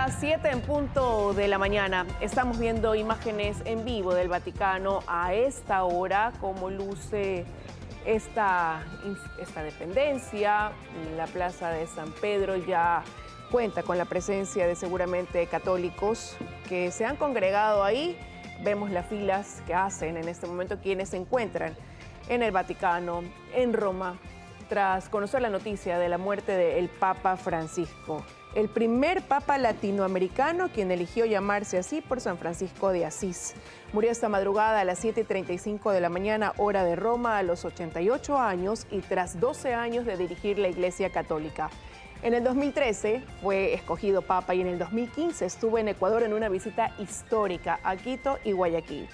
las 7 en punto de la mañana. Estamos viendo imágenes en vivo del Vaticano a esta hora, cómo luce esta dependencia. La plaza de San Pedro ya cuenta con la presencia de seguramente católicos que se han congregado ahí. Vemos las filas que hacen en este momento quienes se encuentran en el Vaticano, en Roma, tras conocer la noticia de la muerte del Papa Francisco, el primer papa latinoamericano quien eligió llamarse así por San Francisco de Asís. Murió esta madrugada a las 7:35 de la mañana, hora de Roma, a los 88 años y tras 12 años de dirigir la Iglesia Católica. En el 2013 fue escogido papa y en el 2015 estuvo en Ecuador en una visita histórica a Quito y Guayaquil.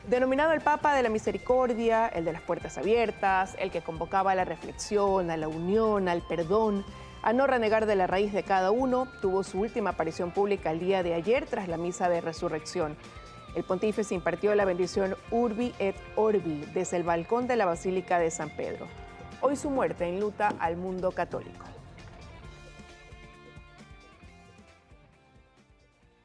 Denominado el Papa de la Misericordia, el de las puertas abiertas, el que convocaba a la reflexión, a la unión, al perdón, a no renegar de la raíz de cada uno, tuvo su última aparición pública el día de ayer tras la misa de resurrección. El pontífice impartió la bendición Urbi et Orbi desde el balcón de la Basílica de San Pedro. Hoy su muerte enluta al mundo católico.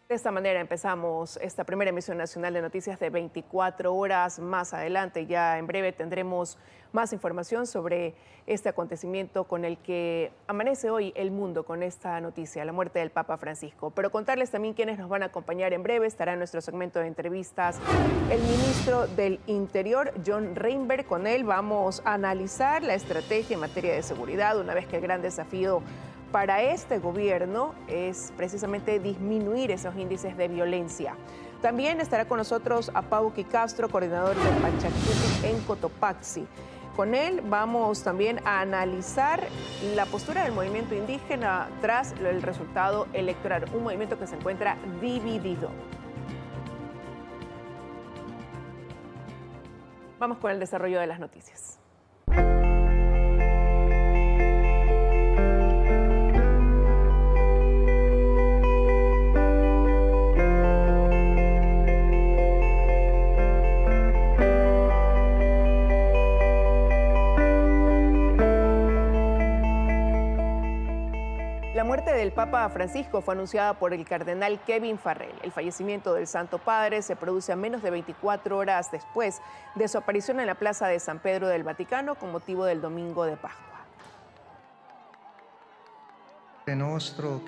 De esta manera empezamos esta primera emisión nacional de noticias de 24 horas. Más adelante, ya en breve, tendremos más información sobre este acontecimiento con el que amanece hoy el mundo con esta noticia, la muerte del Papa Francisco. Pero contarles también quiénes nos van a acompañar en breve. Estará en nuestro segmento de entrevistas el ministro del Interior, John Reinberg. Con él vamos a analizar la estrategia en materia de seguridad, una vez que el gran desafío para este gobierno es precisamente disminuir esos índices de violencia. También estará con nosotros Apauqui Castro, coordinador del Pachacuti en Cotopaxi. Con él vamos también a analizar la postura del movimiento indígena tras el resultado electoral, un movimiento que se encuentra dividido. Vamos con el desarrollo de las noticias. La muerte del Papa Francisco fue anunciada por el cardenal Kevin Farrell. El fallecimiento del Santo Padre se produce a menos de 24 horas después de su aparición en la Plaza de San Pedro del Vaticano con motivo del Domingo de Pascua.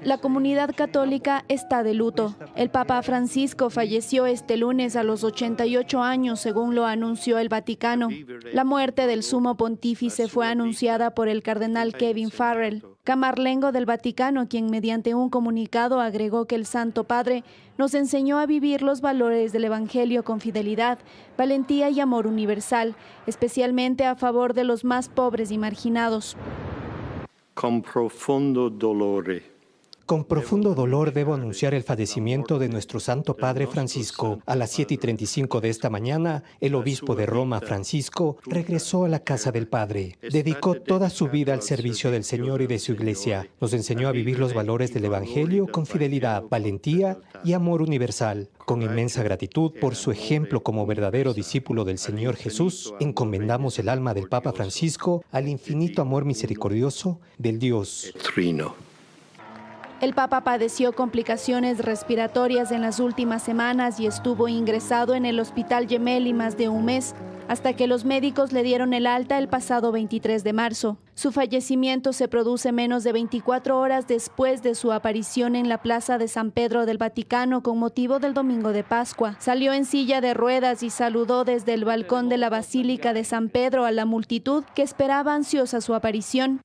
La comunidad católica está de luto. El Papa Francisco falleció este lunes a los 88 años, según lo anunció el Vaticano. La muerte del sumo pontífice fue anunciada por el cardenal Kevin Farrell, camarlengo del Vaticano, quien mediante un comunicado agregó que el Santo Padre nos enseñó a vivir los valores del Evangelio con fidelidad, valentía y amor universal, especialmente a favor de los más pobres y marginados. Con profundo dolor debo anunciar el fallecimiento de nuestro Santo Padre Francisco. A las 7:35 de esta mañana, el obispo de Roma, Francisco, regresó a la casa del Padre. Dedicó toda su vida al servicio del Señor y de su Iglesia. Nos enseñó a vivir los valores del Evangelio con fidelidad, valentía y amor universal. Con inmensa gratitud por su ejemplo como verdadero discípulo del Señor Jesús, encomendamos el alma del Papa Francisco al infinito amor misericordioso del Dios Trino. El Papa padeció complicaciones respiratorias en las últimas semanas y estuvo ingresado en el Hospital Gemelli más de un mes, hasta que los médicos le dieron el alta el pasado 23 de marzo. Su fallecimiento se produce menos de 24 horas después de su aparición en la Plaza de San Pedro del Vaticano con motivo del Domingo de Pascua. Salió en silla de ruedas y saludó desde el balcón de la Basílica de San Pedro a la multitud que esperaba ansiosa su aparición.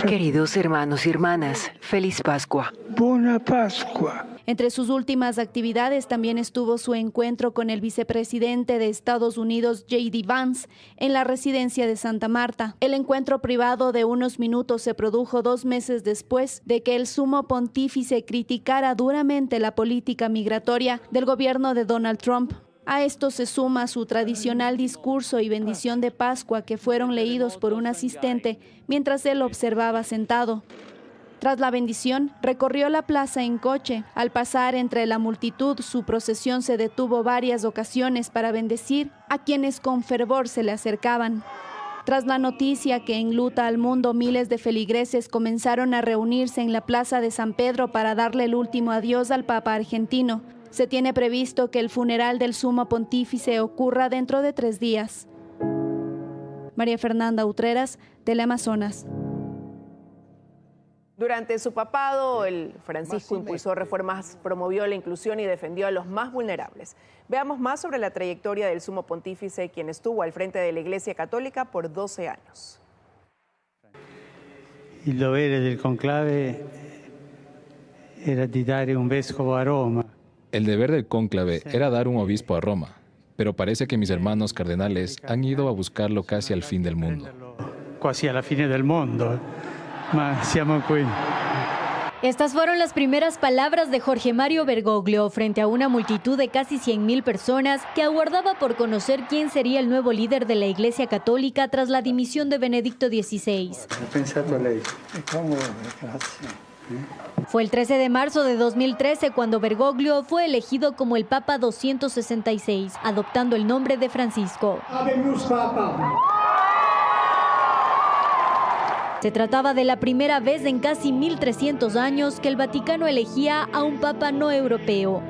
Queridos hermanos y hermanas, feliz Pascua. Buena Pascua. Entre sus últimas actividades también estuvo su encuentro con el vicepresidente de Estados Unidos, J.D. Vance, en la residencia de Santa Marta. El encuentro privado de unos minutos se produjo 2 meses después de que el sumo pontífice criticara duramente la política migratoria del gobierno de Donald Trump. A esto se suma su tradicional discurso y bendición de Pascua que fueron leídos por un asistente mientras él observaba sentado. Tras la bendición, recorrió la plaza en coche. Al pasar entre la multitud, su procesión se detuvo varias ocasiones para bendecir a quienes con fervor se le acercaban. Tras la noticia que enluta al mundo, miles de feligreses comenzaron a reunirse en la Plaza de San Pedro para darle el último adiós al Papa argentino. Se tiene previsto que el funeral del Sumo Pontífice ocurra dentro de 3 días. María Fernanda Utreras, Teleamazonas. Durante su papado, el Francisco impulsó reformas, promovió la inclusión y defendió a los más vulnerables. Veamos más sobre la trayectoria del Sumo Pontífice, quien estuvo al frente de la Iglesia Católica por 12 años. Il dovere del conclave era di dare un vescovo a Roma. El deber del cónclave era dar un obispo a Roma, pero parece que mis hermanos cardenales han ido a buscarlo casi al fin del mundo. Quasi alla fine del mondo, ma siamo qui. Estas fueron las primeras palabras de Jorge Mario Bergoglio frente a una multitud de casi 100.000 personas que aguardaba por conocer quién sería el nuevo líder de la Iglesia Católica tras la dimisión de Benedicto XVI. Fue el 13 de marzo de 2013 cuando Bergoglio fue elegido como el Papa 266, adoptando el nombre de Francisco. Se trataba de la primera vez en casi 1300 años que el Vaticano elegía a un papa no europeo.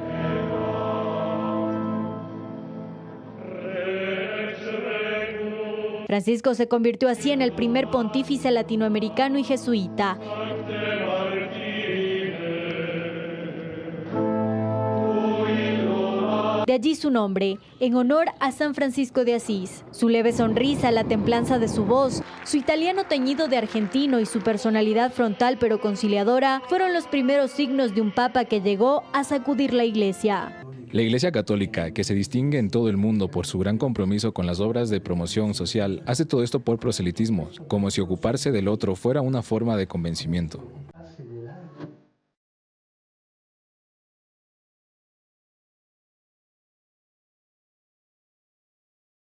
Francisco se convirtió así en el primer pontífice latinoamericano y jesuita. De allí su nombre, en honor a San Francisco de Asís. Su leve sonrisa, la templanza de su voz, su italiano teñido de argentino y su personalidad frontal pero conciliadora fueron los primeros signos de un papa que llegó a sacudir la Iglesia. La Iglesia Católica, que se distingue en todo el mundo por su gran compromiso con las obras de promoción social, hace todo esto por proselitismo, como si ocuparse del otro fuera una forma de convencimiento.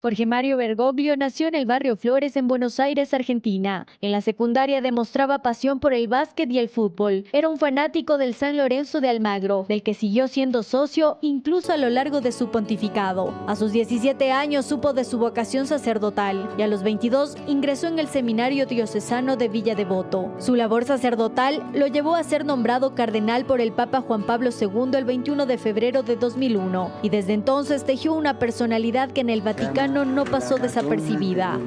Jorge Mario Bergoglio nació en el barrio Flores en Buenos Aires, Argentina. En la secundaria demostraba pasión por el básquet y el fútbol. Era un fanático del San Lorenzo de Almagro, del que siguió siendo socio incluso a lo largo de su pontificado. A sus 17 años supo de su vocación sacerdotal y a los 22 ingresó en el Seminario Diocesano de Villa Devoto. Su labor sacerdotal lo llevó a ser nombrado cardenal por el Papa Juan Pablo II el 21 de febrero de 2001 y desde entonces tejió una personalidad que en el Vaticano no pasó desapercibida.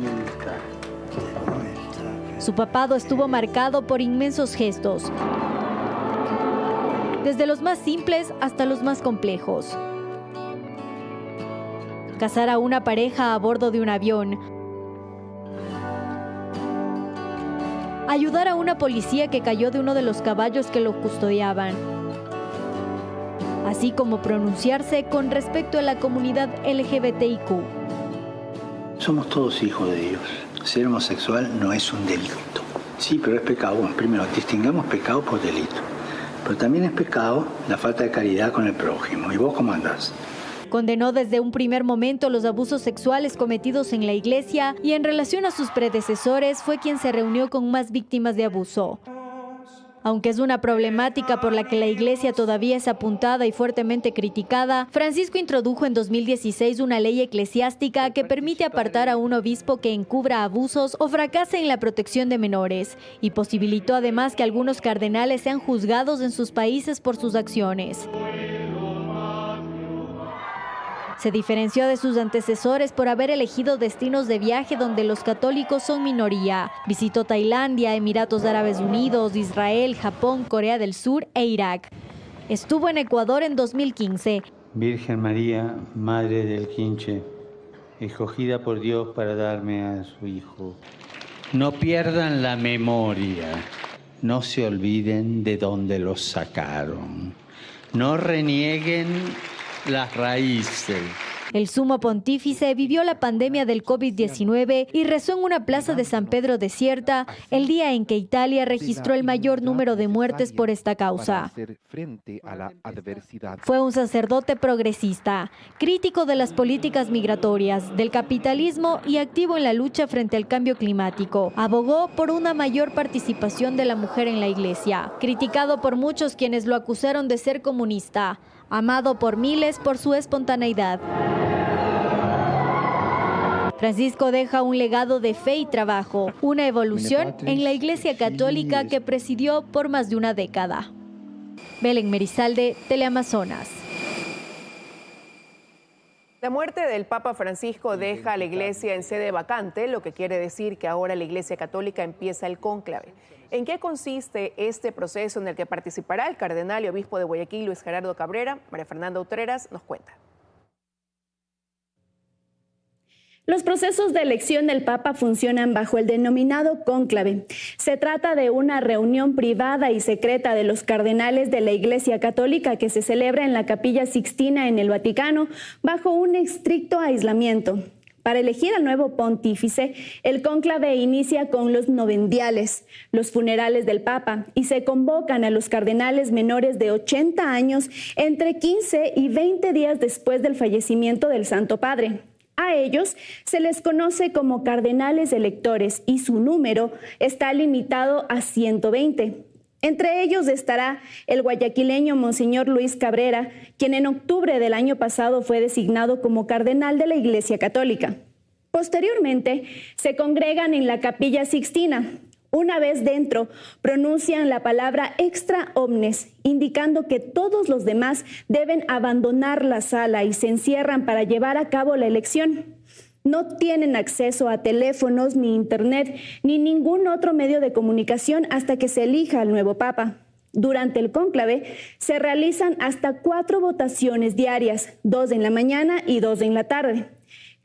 Su papado estuvo marcado por inmensos gestos, desde los más simples hasta los más complejos. Casar a una pareja a bordo de un avión, ayudar a una policía que cayó de uno de los caballos que lo custodiaban, así como pronunciarse con respecto a la comunidad LGBTIQ. Somos todos hijos de Dios. Ser homosexual no es un delito. Sí, pero es pecado. Bueno, primero, distingamos pecado por delito. Pero también es pecado la falta de caridad con el prójimo. ¿Y vos cómo andás? Condenó desde un primer momento los abusos sexuales cometidos en la Iglesia y en relación a sus predecesores fue quien se reunió con más víctimas de abuso. Aunque es una problemática por la que la Iglesia todavía es apuntada y fuertemente criticada, Francisco introdujo en 2016 una ley eclesiástica que permite apartar a un obispo que encubra abusos o fracase en la protección de menores, y posibilitó además que algunos cardenales sean juzgados en sus países por sus acciones. Se diferenció de sus antecesores por haber elegido destinos de viaje donde los católicos son minoría. Visitó Tailandia, Emiratos Árabes Unidos, Israel, Japón, Corea del Sur e Irak. Estuvo en Ecuador en 2015. Virgen María, Madre del Quinche, escogida por Dios para darme a su Hijo. No pierdan la memoria, no se olviden de dónde los sacaron, no renieguen las raíces. El sumo pontífice vivió la pandemia del COVID-19 y rezó en una plaza de San Pedro desierta el día en que Italia registró el mayor número de muertes por esta causa. Fue un sacerdote progresista, crítico de las políticas migratorias, del capitalismo y activo en la lucha frente al cambio climático. Abogó por una mayor participación de la mujer en la Iglesia, criticado por muchos quienes lo acusaron de ser comunista, amado por miles por su espontaneidad. Francisco deja un legado de fe y trabajo, una evolución en la Iglesia Católica que presidió por más de una década. Belén Merizalde, Teleamazonas. La muerte del Papa Francisco deja a la Iglesia en sede vacante, lo que quiere decir que ahora la Iglesia Católica empieza el cónclave. ¿En qué consiste este proceso en el que participará el cardenal y obispo de Guayaquil, Luis Gerardo Cabrera? María Fernanda Utreras nos cuenta. Los procesos de elección del Papa funcionan bajo el denominado cónclave. Se trata de una reunión privada y secreta de los cardenales de la Iglesia Católica que se celebra en la Capilla Sixtina en el Vaticano bajo un estricto aislamiento. Para elegir al nuevo pontífice, el cónclave inicia con los novendiales, los funerales del Papa, y se convocan a los cardenales menores de 80 años entre 15 y 20 días después del fallecimiento del Santo Padre. A ellos se les conoce como cardenales electores y su número está limitado a 120. Entre ellos estará el guayaquileño Monseñor Luis Cabrera, quien en octubre del año pasado fue designado como cardenal de la Iglesia Católica. Posteriormente, se congregan en la Capilla Sixtina. Una vez dentro, pronuncian la palabra extra omnes, indicando que todos los demás deben abandonar la sala y se encierran para llevar a cabo la elección. No tienen acceso a teléfonos, ni internet, ni ningún otro medio de comunicación hasta que se elija al nuevo Papa. Durante el cónclave se realizan hasta 4 votaciones diarias, 2 en la mañana y 2 en la tarde.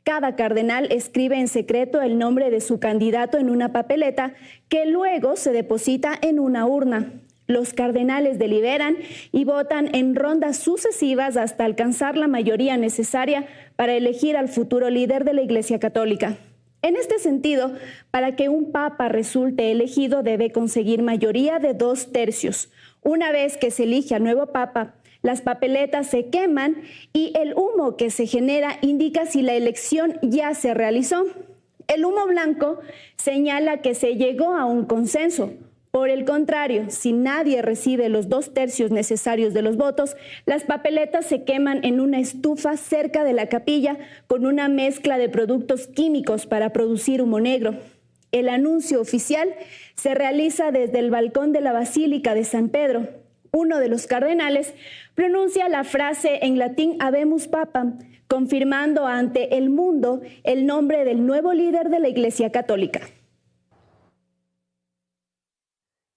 Cada cardenal escribe en secreto el nombre de su candidato en una papeleta que luego se deposita en una urna. Los cardenales deliberan y votan en rondas sucesivas hasta alcanzar la mayoría necesaria para elegir al futuro líder de la Iglesia Católica. En este sentido, para que un papa resulte elegido debe conseguir mayoría de 2/3. Una vez que se elige al nuevo papa, las papeletas se queman y el humo que se genera indica si la elección ya se realizó. El humo blanco señala que se llegó a un consenso. Por el contrario, si nadie recibe los 2/3 necesarios de los votos, las papeletas se queman en una estufa cerca de la capilla con una mezcla de productos químicos para producir humo negro. El anuncio oficial se realiza desde el balcón de la Basílica de San Pedro. Uno de los cardenales pronuncia la frase en latín Habemus Papam, confirmando ante el mundo el nombre del nuevo líder de la Iglesia Católica.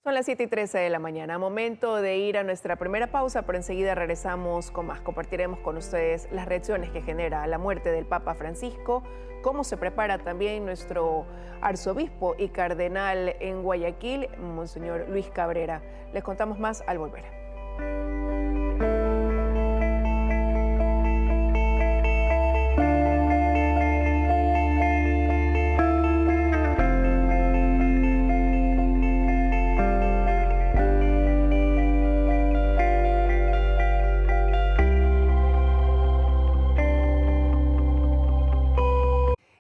Son las 7:13 de la mañana, momento de ir a nuestra primera pausa, pero enseguida regresamos con más. Compartiremos con ustedes las reacciones que genera la muerte del Papa Francisco, cómo se prepara también nuestro arzobispo y cardenal en Guayaquil, Monseñor Luis Cabrera. Les contamos más al volver.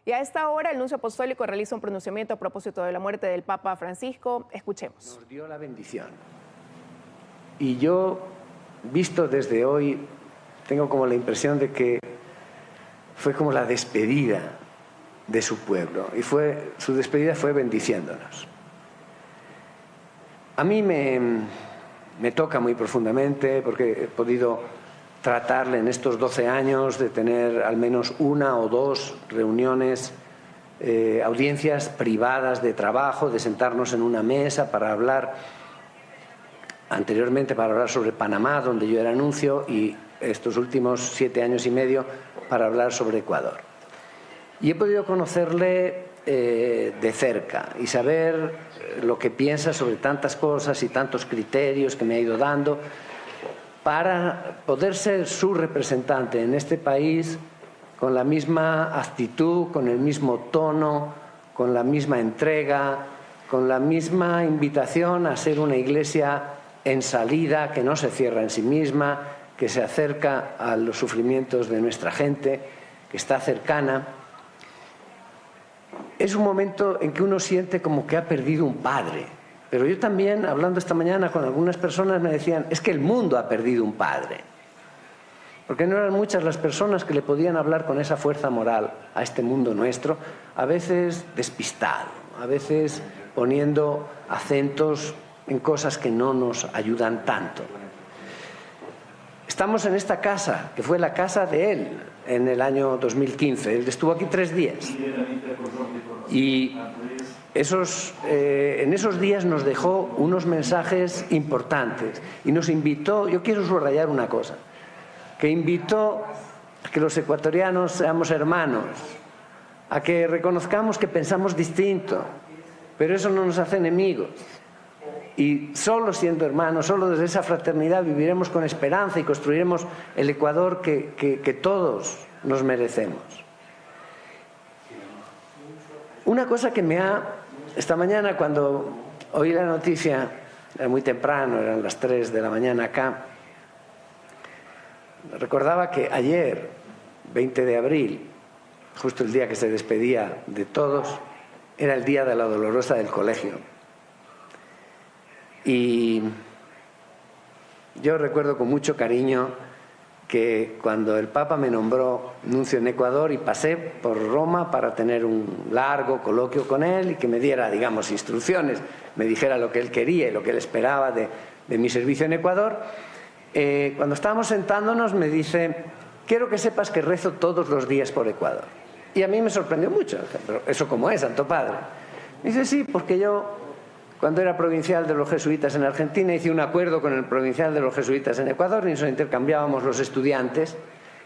Y a esta hora el nuncio apostólico realiza un pronunciamiento a propósito de la muerte del Papa Francisco. Escuchemos. Nos dio la bendición. Y yo, visto desde hoy, tengo como la impresión de que fue como la despedida de su pueblo. Y su despedida fue bendiciéndonos. A mí me toca muy profundamente porque he podido tratarle en estos 12 años de tener al menos 1 o 2 reuniones, audiencias privadas de trabajo, de sentarnos en una mesa para hablar, anteriormente para hablar sobre Panamá, donde yo era nuncio, y estos últimos 7 años y medio para hablar sobre Ecuador. Y he podido conocerle de cerca y saber lo que piensa sobre tantas cosas y tantos criterios que me ha ido dando, para poder ser su representante en este país con la misma actitud, con el mismo tono, con la misma entrega, con la misma invitación a ser una iglesia en salida, que no se cierra en sí misma, que se acerca a los sufrimientos de nuestra gente, que está cercana. Es un momento en que uno siente como que ha perdido un padre. Pero yo también, hablando esta mañana con algunas personas, me decían, es que el mundo ha perdido un padre. porque no eran muchas las personas que le podían hablar con esa fuerza moral a este mundo nuestro, a veces despistado, a veces poniendo acentos en cosas que no nos ayudan tanto. Estamos en esta casa, que fue la casa de él en el año 2015. Él estuvo aquí 3 días. Y en esos días nos dejó unos mensajes importantes y nos invitó, yo quiero subrayar una cosa, que invitó a que los ecuatorianos seamos hermanos, a que reconozcamos que pensamos distinto, pero eso no nos hace enemigos. Y solo siendo hermanos, solo desde esa fraternidad viviremos con esperanza y construiremos el Ecuador que todos nos merecemos. Una cosa que esta mañana cuando oí la noticia, era muy temprano, eran las 3 de la mañana acá, recordaba que ayer, 20 de abril, justo el día que se despedía de todos, era el día de la Dolorosa del colegio. Y yo recuerdo con mucho cariño que cuando el Papa me nombró nuncio en Ecuador y pasé por Roma para tener un largo coloquio con él y que me diera, digamos, instrucciones, me dijera lo que él quería y lo que él esperaba de mi servicio en Ecuador, cuando estábamos sentándonos me dice: quiero que sepas que rezo todos los días por Ecuador. Y a mí me sorprendió mucho, pero ¿eso cómo es, Santo Padre? Me dice: sí, porque yo, cuando era provincial de los jesuitas en Argentina, hice un acuerdo con el provincial de los jesuitas en Ecuador y nos intercambiábamos los estudiantes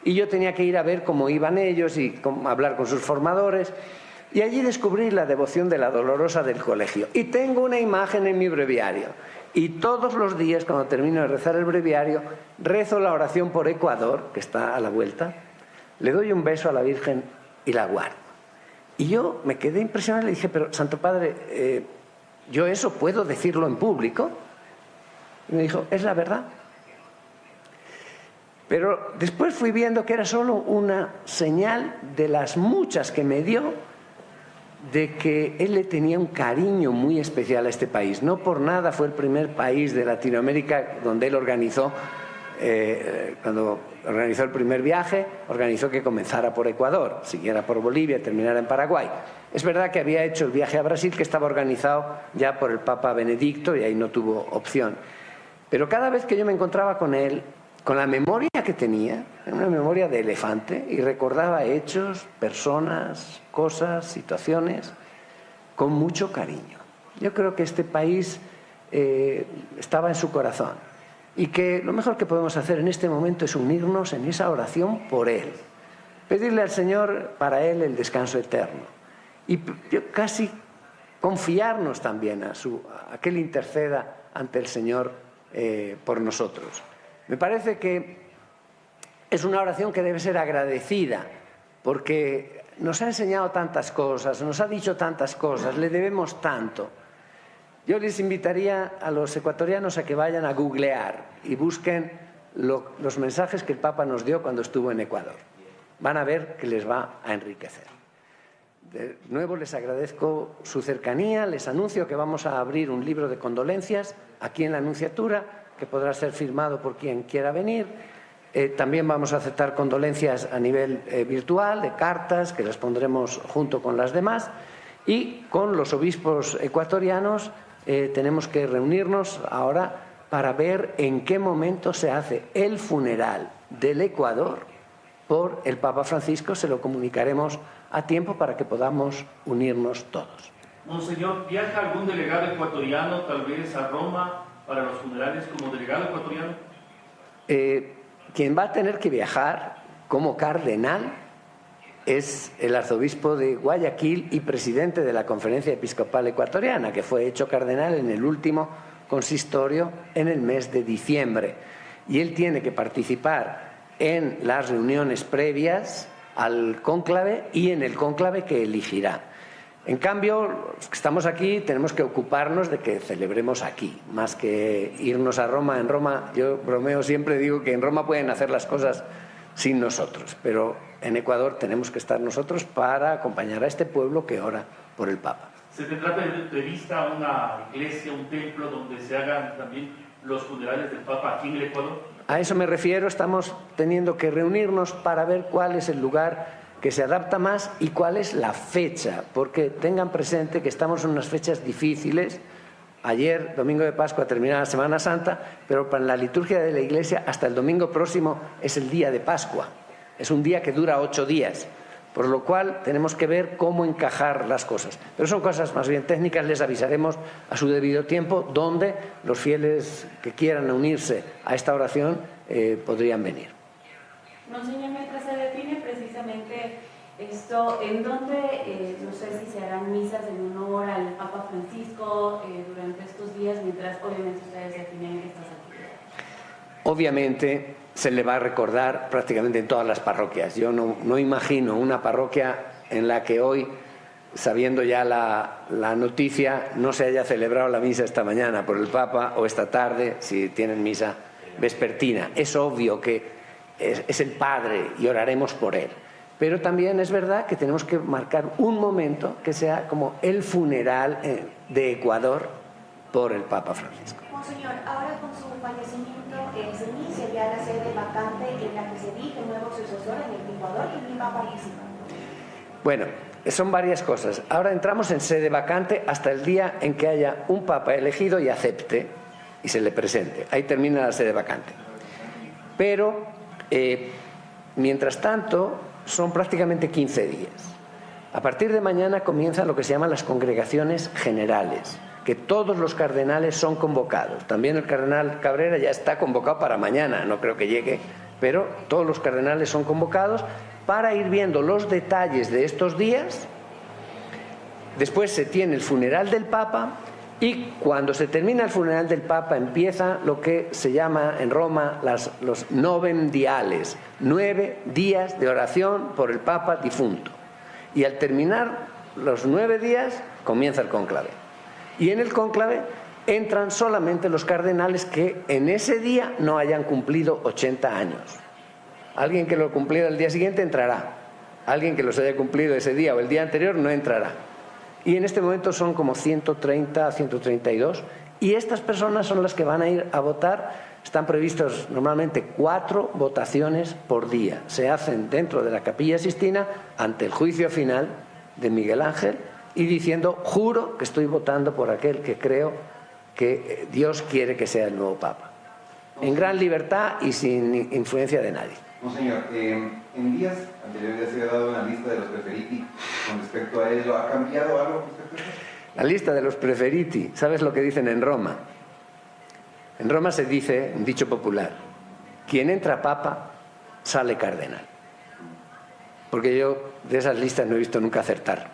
y yo tenía que ir a ver cómo iban ellos y hablar con sus formadores, y allí descubrí la devoción de la Dolorosa del colegio y tengo una imagen en mi breviario y todos los días cuando termino de rezar el breviario rezo la oración por Ecuador, que está a la vuelta, le doy un beso a la Virgen y la guardo. Y yo me quedé impresionado y le dije: pero Santo Padre, ¿yo eso puedo decirlo en público? Y me dijo: es la verdad. Pero después fui viendo que era solo una señal de las muchas que me dio de que él le tenía un cariño muy especial a este país. No por nada fue el primer país de Latinoamérica donde él organizó, cuando organizó el primer viaje, organizó que comenzara por Ecuador, siguiera por Bolivia y terminara en Paraguay. Es verdad que había hecho el viaje a Brasil, que estaba organizado ya por el Papa Benedicto, y ahí no tuvo opción. Pero cada vez que yo me encontraba con él, con la memoria que tenía, una memoria de elefante, y recordaba hechos, personas, cosas, situaciones, con mucho cariño. Yo creo que este país estaba en su corazón y que lo mejor que podemos hacer en este momento es unirnos en esa oración por él, pedirle al Señor para él el descanso eterno y casi confiarnos también a que él interceda ante el Señor por nosotros. Me parece que es una oración que debe ser agradecida porque nos ha enseñado tantas cosas, nos ha dicho tantas cosas, le debemos tanto. Yo les invitaría a los ecuatorianos a que vayan a googlear y busquen los mensajes que el Papa nos dio cuando estuvo en Ecuador. Van a ver que les va a enriquecer. De nuevo les agradezco su cercanía, les anuncio que vamos a abrir un libro de condolencias aquí en la Nunciatura, que podrá ser firmado por quien quiera venir. También vamos a aceptar condolencias a nivel virtual, de cartas, que las pondremos junto con las demás. Y con los obispos ecuatorianos tenemos que reunirnos ahora para ver en qué momento se hace el funeral del Ecuador por el Papa Francisco. Se lo comunicaremos a tiempo para que podamos unirnos todos. Monseñor, ¿viaja algún delegado ecuatoriano tal vez a Roma para los funerales como delegado ecuatoriano? Quien va a tener que viajar como cardenal es el arzobispo de Guayaquil y presidente de la Conferencia Episcopal Ecuatoriana, que fue hecho cardenal en el último consistorio en el mes de diciembre. Y él tiene que participar en las reuniones previas al cónclave y en el cónclave que elegirá. En cambio, los que estamos aquí tenemos que ocuparnos de que celebremos aquí, más que irnos a Roma. En Roma, yo bromeo siempre, digo que en Roma pueden hacer las cosas sin nosotros, pero en Ecuador tenemos que estar nosotros para acompañar a este pueblo que ora por el Papa. ¿Se tendrá prevista una iglesia, un templo donde se hagan también los funerales del Papa aquí en el Ecuador? A eso me refiero, estamos teniendo que reunirnos para ver cuál es el lugar que se adapta más y cuál es la fecha, porque tengan presente que estamos en unas fechas difíciles. Ayer, domingo de Pascua, termina la Semana Santa, pero para la liturgia de la Iglesia hasta el domingo próximo es el día de Pascua. Es un día que dura 8 días, por lo cual tenemos que ver cómo encajar las cosas. Pero son cosas más bien técnicas, les avisaremos a su debido tiempo donde los fieles que quieran unirse a esta oración podrían venir. Monseñor, mientras se define precisamente esto, ¿en dónde, no sé si se harán misas en honor al Papa Francisco durante estos días, mientras obviamente ustedes definen estas actividades? Obviamente se le va a recordar prácticamente en todas las parroquias. Yo no imagino una parroquia en la que hoy, sabiendo ya la noticia, no se haya celebrado la misa esta mañana por el Papa o esta tarde, si tienen misa vespertina. Es obvio que es el Padre y oraremos por él. Pero también es verdad que tenemos que marcar un momento que sea como el funeral de Ecuador por el Papa Francisco. Monseñor, ahora con su fallecimiento se inicia ya la sede vacante en la que se elige un nuevo sucesor en el Ecuador y quién va a participar. Bueno, son varias cosas. Ahora entramos en sede vacante hasta el día en que haya un Papa elegido y acepte y se le presente. Ahí termina la sede vacante. Pero, mientras tanto, son prácticamente 15 días. A partir de mañana comienzan lo que se llaman las congregaciones generales, que todos los cardenales son convocados. También el cardenal Cabrera ya está convocado para mañana, no creo que llegue, pero todos los cardenales son convocados para ir viendo los detalles de estos días. Después se tiene el funeral del Papa y cuando se termina el funeral del Papa empieza lo que se llama en Roma los novendiales, 9 días de oración por el Papa difunto. Y al terminar los 9 días comienza el cónclave. Y en el cónclave entran solamente los cardenales que en ese día no hayan cumplido 80 años. Alguien que lo cumpliera el día siguiente entrará. Alguien que los haya cumplido ese día o el día anterior no entrará. Y en este momento son como 130, 132. Y estas personas son las que van a ir a votar. Están previstos normalmente 4 votaciones por día. Se hacen dentro de la Capilla Sixtina ante el juicio final de Miguel Ángel y diciendo, juro que estoy votando por aquel que creo que Dios quiere que sea el nuevo Papa. En gran libertad y sin influencia de nadie. Monseñor, en días anteriores se había dado una lista de los preferiti con respecto a ello. ¿Ha cambiado algo con respecto a eso? La lista de los preferiti, ¿sabes lo que dicen en Roma? En Roma se dice, un dicho popular, quien entra papa, sale cardenal. Porque yo de esas listas no he visto nunca acertar.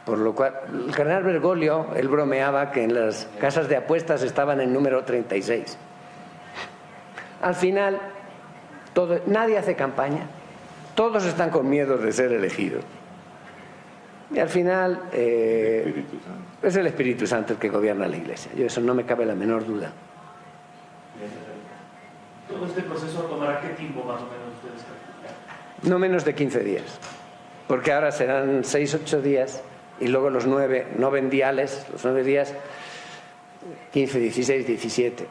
Por lo cual, el cardenal Bergoglio, él bromeaba que en las casas de apuestas estaban en número 36. Al final, nadie hace campaña, todos están con miedo de ser elegidos. Y al final es el Espíritu Santo el que gobierna la Iglesia. Yo eso no me cabe la menor duda. ¿Todo este proceso tomará qué tiempo más o menos ustedes calculan? No menos de 15 días, porque ahora serán 6, 8 días y luego los 9 novendiales, los 9 días, 15, 16, 17.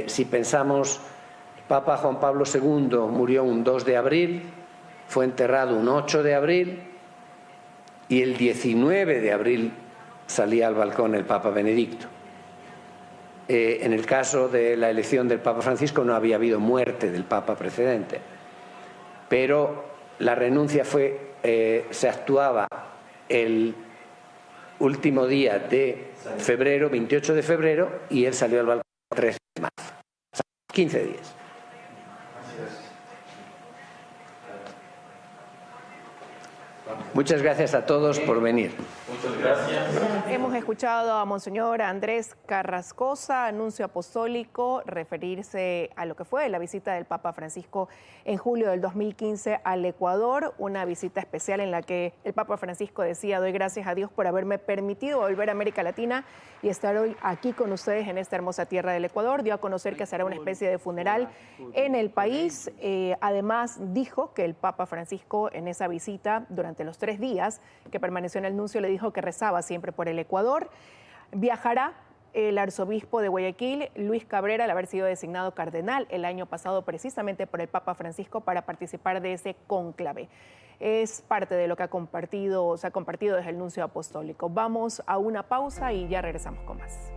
Si pensamos, Papa Juan Pablo II murió un 2 de abril, fue enterrado un 8 de abril y el 19 de abril salía al balcón el Papa Benedicto. En el caso de la elección del Papa Francisco no había habido muerte del Papa precedente, pero la renuncia se actuaba el último día de febrero, 28 de febrero, y él salió al balcón el 13 de marzo. O sea, 15 días. Muchas gracias a todos por venir. Muchas gracias. Hemos escuchado a Monseñor Andrés Carrascosa, nuncio apostólico, referirse a lo que fue la visita del Papa Francisco en julio del 2015 al Ecuador, una visita especial en la que el Papa Francisco decía, doy gracias a Dios por haberme permitido volver a América Latina y estar hoy aquí con ustedes en esta hermosa tierra del Ecuador. Dio a conocer que será una especie de funeral en el país. Además, dijo que el Papa Francisco en esa visita, durante los 3 días que permaneció en el nuncio, le dijo que rezaba siempre por el Ecuador. Viajará el arzobispo de Guayaquil, Luis Cabrera, al haber sido designado cardenal el año pasado precisamente por el Papa Francisco para participar de ese cónclave. Es parte de lo que se ha compartido desde el nuncio apostólico. Vamos a una pausa y ya regresamos con más.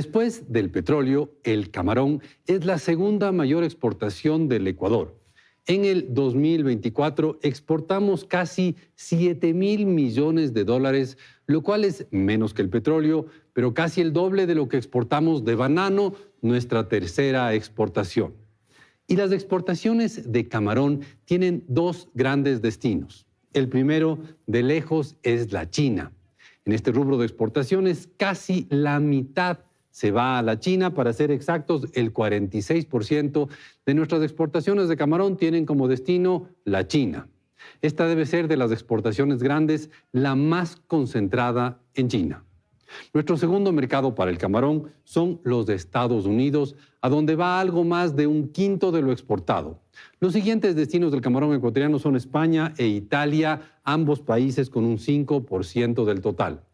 Después del petróleo, el camarón es la segunda mayor exportación del Ecuador. En el 2024 exportamos casi 7.000 millones de dólares, lo cual es menos que el petróleo, pero casi el doble de lo que exportamos de banano, nuestra tercera exportación. Y las exportaciones de camarón tienen dos grandes destinos. El primero, de lejos, es la China. En este rubro de exportaciones, casi la mitad se va a la China. Para ser exactos, el 46% de nuestras exportaciones de camarón tienen como destino la China. Esta debe ser de las exportaciones grandes la más concentrada en China. Nuestro segundo mercado para el camarón son los de Estados Unidos, a donde va algo más de un quinto de lo exportado. Los siguientes destinos del camarón ecuatoriano son España e Italia, ambos países con un 5% del total.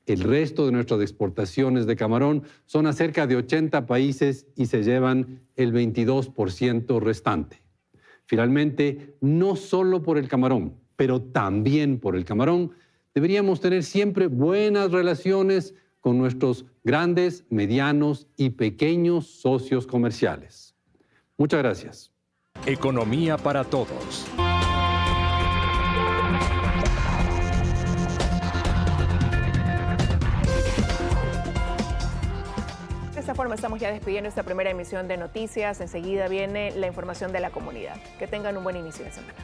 El resto de nuestras exportaciones de camarón son a cerca de 80 países y se llevan el 22% restante. Finalmente, no solo por el camarón, pero también por el camarón, deberíamos tener siempre buenas relaciones con nuestros grandes, medianos y pequeños socios comerciales. Muchas gracias. Economía para todos. De esta forma estamos ya despidiendo esta primera emisión de noticias. Enseguida viene la información de la comunidad. Que tengan un buen inicio de semana.